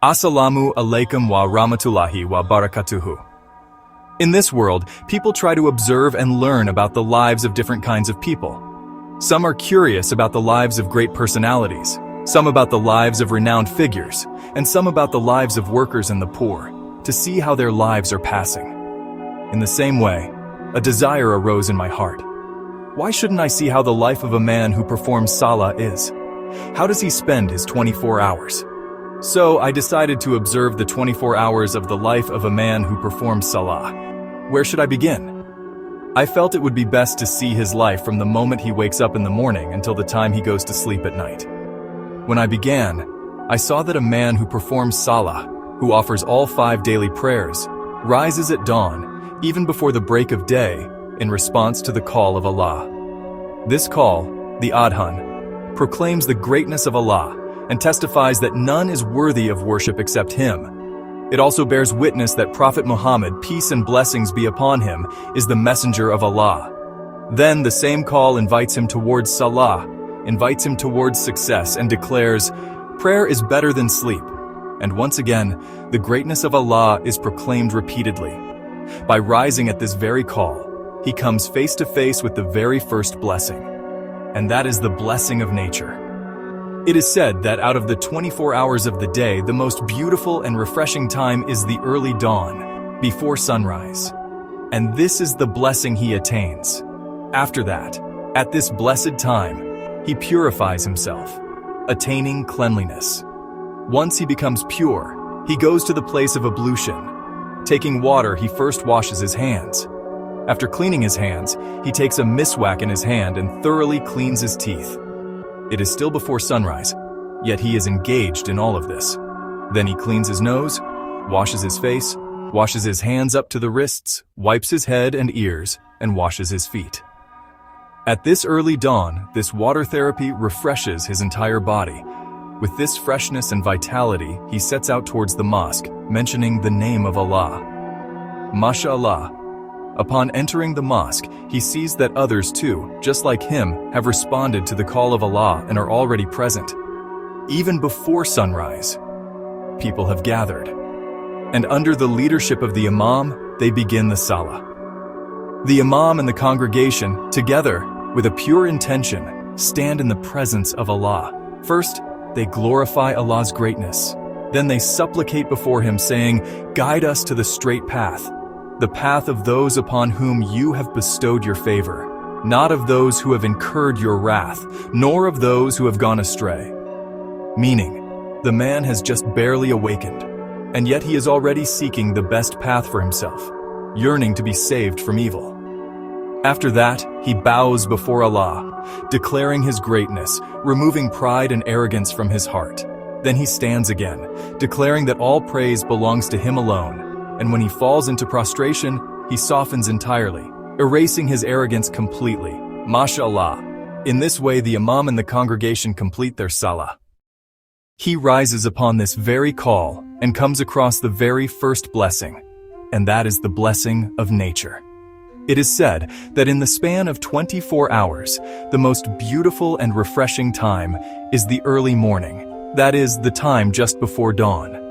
Assalamu, Alaikum wa Rahmatullahi wa Barakatuh. In this world, people try to observe and learn about the lives of different kinds of people. Some are curious about the lives of great personalities, some about the lives of renowned figures, and some about the lives of workers and the poor, to see how their lives are passing. In the same way, a desire arose in my heart. Why shouldn't I see how the life of a man who performs Salah is? How does he spend his 24 hours? So I decided to observe the 24 hours of the life of a man who performs Salah. Where should I begin? I felt it would be best to see his life from the moment he wakes up in the morning until the time he goes to sleep at night. When I began, I saw that a man who performs Salah, who offers all 5 daily prayers, rises at dawn, even before the break of day, in response to the call of Allah. This call, the Adhan, proclaims the greatness of Allah and testifies that none is worthy of worship except Him. It also bears witness that Prophet Muhammad, peace and blessings be upon him, is the messenger of Allah. Then the same call invites him towards Salah, invites him towards success, and declares, prayer is better than sleep. And once again, the greatness of Allah is proclaimed repeatedly. By rising at this very call, he comes face to face with the very first blessing, and that is the blessing of nature. It is said that out of the 24 hours of the day, the most beautiful and refreshing time is the early dawn, before sunrise. And this is the blessing he attains. After that, at this blessed time, he purifies himself, attaining cleanliness. Once he becomes pure, he goes to the place of ablution. Taking water, he first washes his hands. After cleaning his hands, he takes a miswak in his hand and thoroughly cleans his teeth. It is still before sunrise, yet he is engaged in all of this. Then he cleans his nose, washes his face, washes his hands up to the wrists, wipes his head and ears, and washes his feet. At this early dawn, this water therapy refreshes his entire body. With this freshness and vitality, he sets out towards the mosque, mentioning the name of Allah. MashaAllah. Upon entering the mosque, he sees that others too, just like him, have responded to the call of Allah and are already present. Even before sunrise, people have gathered. And under the leadership of the Imam, they begin the Salah. The Imam and the congregation, together, with a pure intention, stand in the presence of Allah. First, they glorify Allah's greatness. Then they supplicate before Him, saying, guide us to the straight path, the path of those upon whom you have bestowed your favor, not of those who have incurred your wrath, nor of those who have gone astray. Meaning, the man has just barely awakened, and yet he is already seeking the best path for himself, yearning to be saved from evil. After that, he bows before Allah, declaring His greatness, removing pride and arrogance from his heart. Then he stands again, declaring that all praise belongs to Him alone. And when he falls into prostration, he softens entirely, erasing his arrogance completely. MashaAllah. In this way, the Imam and the congregation complete their Salah. He rises upon this very call and comes across the very first blessing, and that is the blessing of nature. It is said that in the span of 24 hours, the most beautiful and refreshing time is the early morning, that is, the time just before dawn.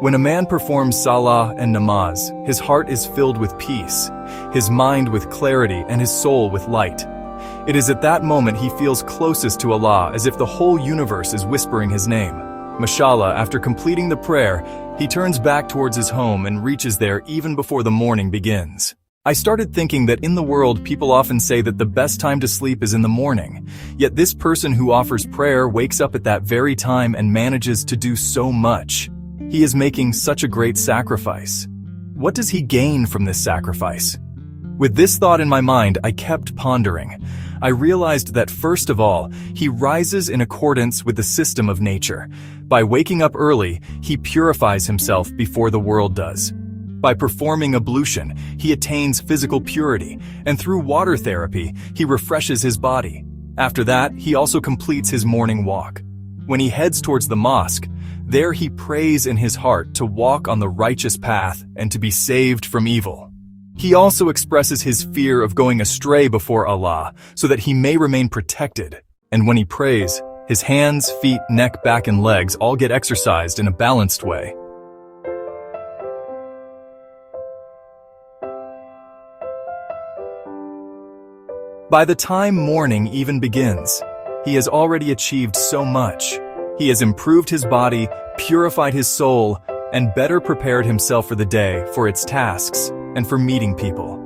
When a man performs Salah and Namaz, his heart is filled with peace, his mind with clarity, and his soul with light. It is at that moment he feels closest to Allah, as if the whole universe is whispering His name. Mashallah, after completing the prayer, he turns back towards his home and reaches there even before the morning begins. I started thinking that in the world people often say that the best time to sleep is in the morning, yet this person who offers prayer wakes up at that very time and manages to do so much. He is making such a great sacrifice. What does he gain from this sacrifice? With this thought in my mind, I kept pondering. I realized that first of all, he rises in accordance with the system of nature. By waking up early, he purifies himself before the world does. By performing ablution, he attains physical purity, and through water therapy, he refreshes his body. After that, he also completes his morning walk. When he heads towards the mosque, there he prays in his heart to walk on the righteous path and to be saved from evil. He also expresses his fear of going astray before Allah so that he may remain protected. And when he prays, his hands, feet, neck, back, and legs all get exercised in a balanced way. By the time morning even begins, he has already achieved so much. He has improved his body, purified his soul, and better prepared himself for the day, for its tasks, and for meeting people.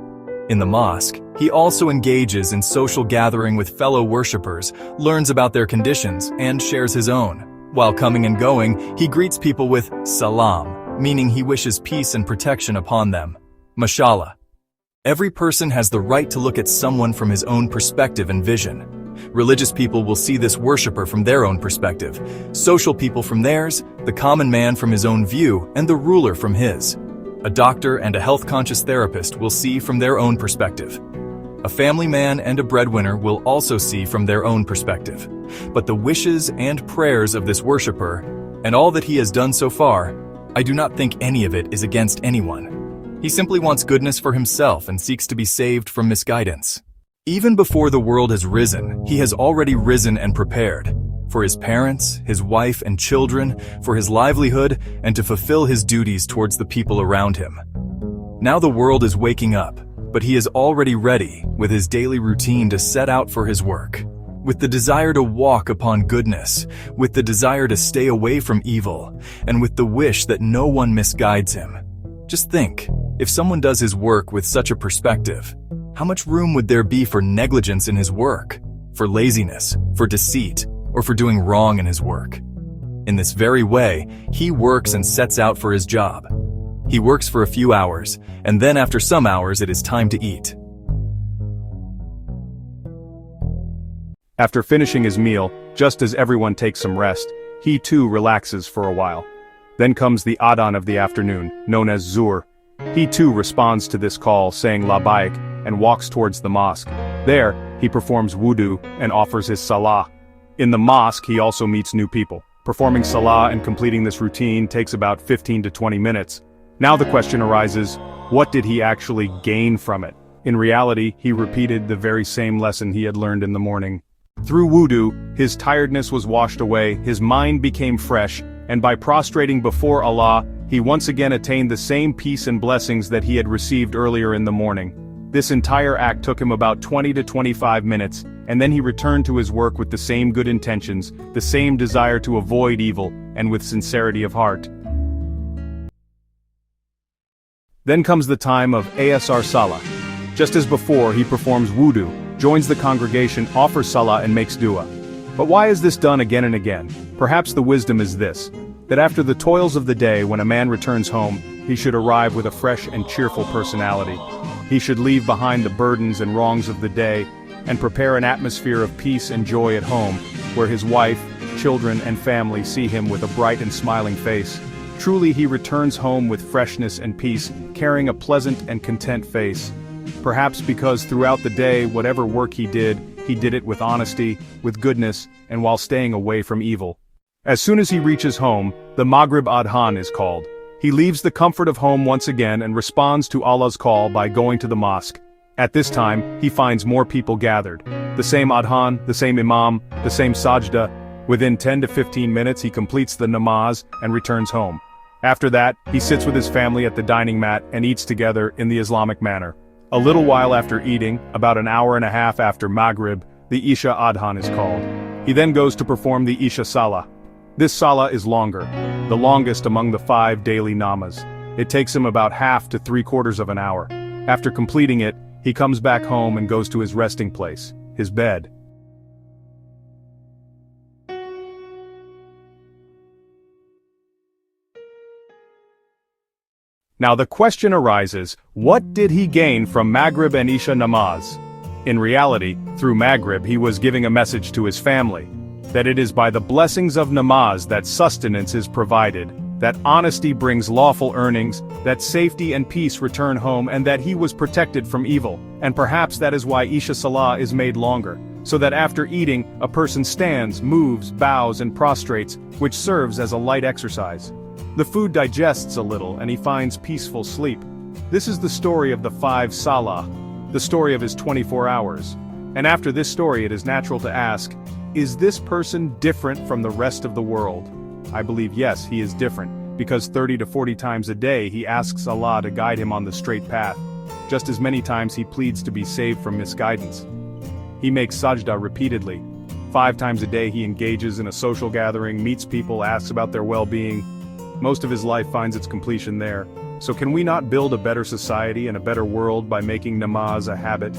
In the mosque, he also engages in social gathering with fellow worshippers, learns about their conditions, and shares his own. While coming and going, he greets people with Salam, meaning he wishes peace and protection upon them. Mashallah. Every person has the right to look at someone from his own perspective and vision. Religious people will see this worshipper from their own perspective, social people from theirs, the common man from his own view, and the ruler from his. A doctor and a health-conscious therapist will see from their own perspective. A family man and a breadwinner will also see from their own perspective. But the wishes and prayers of this worshipper, and all that he has done so far, I do not think any of it is against anyone. He simply wants goodness for himself and seeks to be saved from misguidance. Even before the world has risen, he has already risen and prepared. For his parents, his wife and children, for his livelihood, and to fulfill his duties towards the people around him. Now the world is waking up, but he is already ready, with his daily routine to set out for his work. With the desire to walk upon goodness, with the desire to stay away from evil, and with the wish that no one misguides him. Just think, if someone does his work with such a perspective, how much room would there be for negligence in his work, for laziness, for deceit, or for doing wrong in his work? In this very way, he works and sets out for his job. He works for a few hours, and then after some hours it is time to eat. After finishing his meal, just as everyone takes some rest, he too relaxes for a while. Then comes the adhan of the afternoon, known as Zuhr. He too responds to this call, saying Labbaik, and walks towards the mosque. There, he performs wudu and offers his salah. In the mosque, he also meets new people. Performing salah and completing this routine takes about 15 to 20 minutes. Now the question arises, what did he actually gain from it? In reality, he repeated the very same lesson he had learned in the morning. Through wudu, his tiredness was washed away, his mind became fresh, and by prostrating before Allah, he once again attained the same peace and blessings that he had received earlier in the morning. This entire act took him about 20 to 25 minutes, and then he returned to his work with the same good intentions, the same desire to avoid evil, and with sincerity of heart. Then comes the time of Asr Salah. Just as before, he performs wudu, joins the congregation, offers salah, and makes dua. But why is this done again and again? Perhaps the wisdom is this, that after the toils of the day, when a man returns home, he should arrive with a fresh and cheerful personality. He should leave behind the burdens and wrongs of the day, and prepare an atmosphere of peace and joy at home, where his wife, children, and family see him with a bright and smiling face. Truly he returns home with freshness and peace, carrying a pleasant and content face. Perhaps because throughout the day, whatever work he did it with honesty, with goodness, and while staying away from evil. As soon as he reaches home, the Maghrib Adhan is called. He leaves the comfort of home once again and responds to Allah's call by going to the mosque. At this time, he finds more people gathered. The same Adhan, the same Imam, the same Sajda. Within 10 to 15 minutes he completes the Namaz and returns home. After that, he sits with his family at the dining mat and eats together in the Islamic manner. A little while after eating, about an hour and a half after Maghrib, the Isha Adhan is called. He then goes to perform the Isha Salah. This Salah is longer, the longest among the 5 daily Namaz. It takes him about half to 3/4 of an hour. After completing it, he comes back home and goes to his resting place, his bed. Now the question arises, what did he gain from Maghrib and Isha Namaz? In reality, through Maghrib he was giving a message to his family, that it is by the blessings of Namaz that sustenance is provided, that honesty brings lawful earnings, that safety and peace return home, and that he was protected from evil. And perhaps that is why Isha Salah is made longer, so that after eating, a person stands, moves, bows, and prostrates, which serves as a light exercise. The food digests a little and he finds peaceful sleep. This is the story of the 5 Salah, the story of his 24 hours. And after this story, it is natural to ask, is this person different from the rest of the world? I believe yes, he is different, because 30 to 40 times a day he asks Allah to guide him on the straight path. Just as many times he pleads to be saved from misguidance. He makes sajda repeatedly. 5 times a day he engages in a social gathering, meets people, asks about their well-being. Most of his life finds its completion there. So can we not build a better society and a better world by making namaz a habit?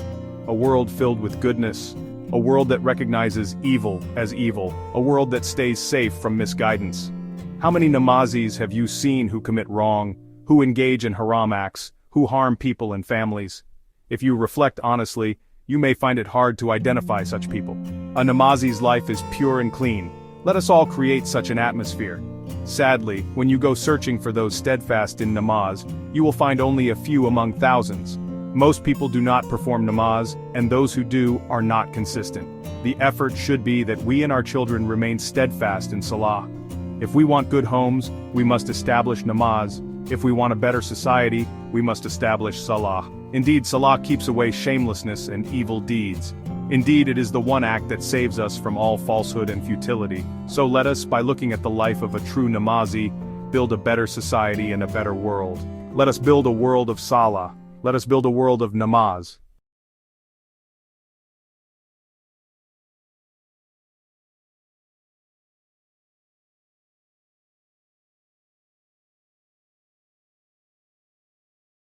A world filled with goodness. A world that recognizes evil as evil. A world that stays safe from misguidance. How many Namazis have you seen who commit wrong, who engage in haram acts, who harm people and families? If you reflect honestly, you may find it hard to identify such people. A Namazi's life is pure and clean. Let us all create such an atmosphere. Sadly, when you go searching for those steadfast in namaz, you will find only a few among thousands. Most people do not perform namaz, and those who do are not consistent. The effort should be that we and our children remain steadfast in salah. If we want good homes, we must establish namaz. If we want a better society, we must establish salah. Indeed, salah keeps away shamelessness and evil deeds. Indeed, it is the one act that saves us from all falsehood and futility. So let us, by looking at the life of a true Namazi, build a better society and a better world. Let us build a world of salah. Let us build a world of namaz.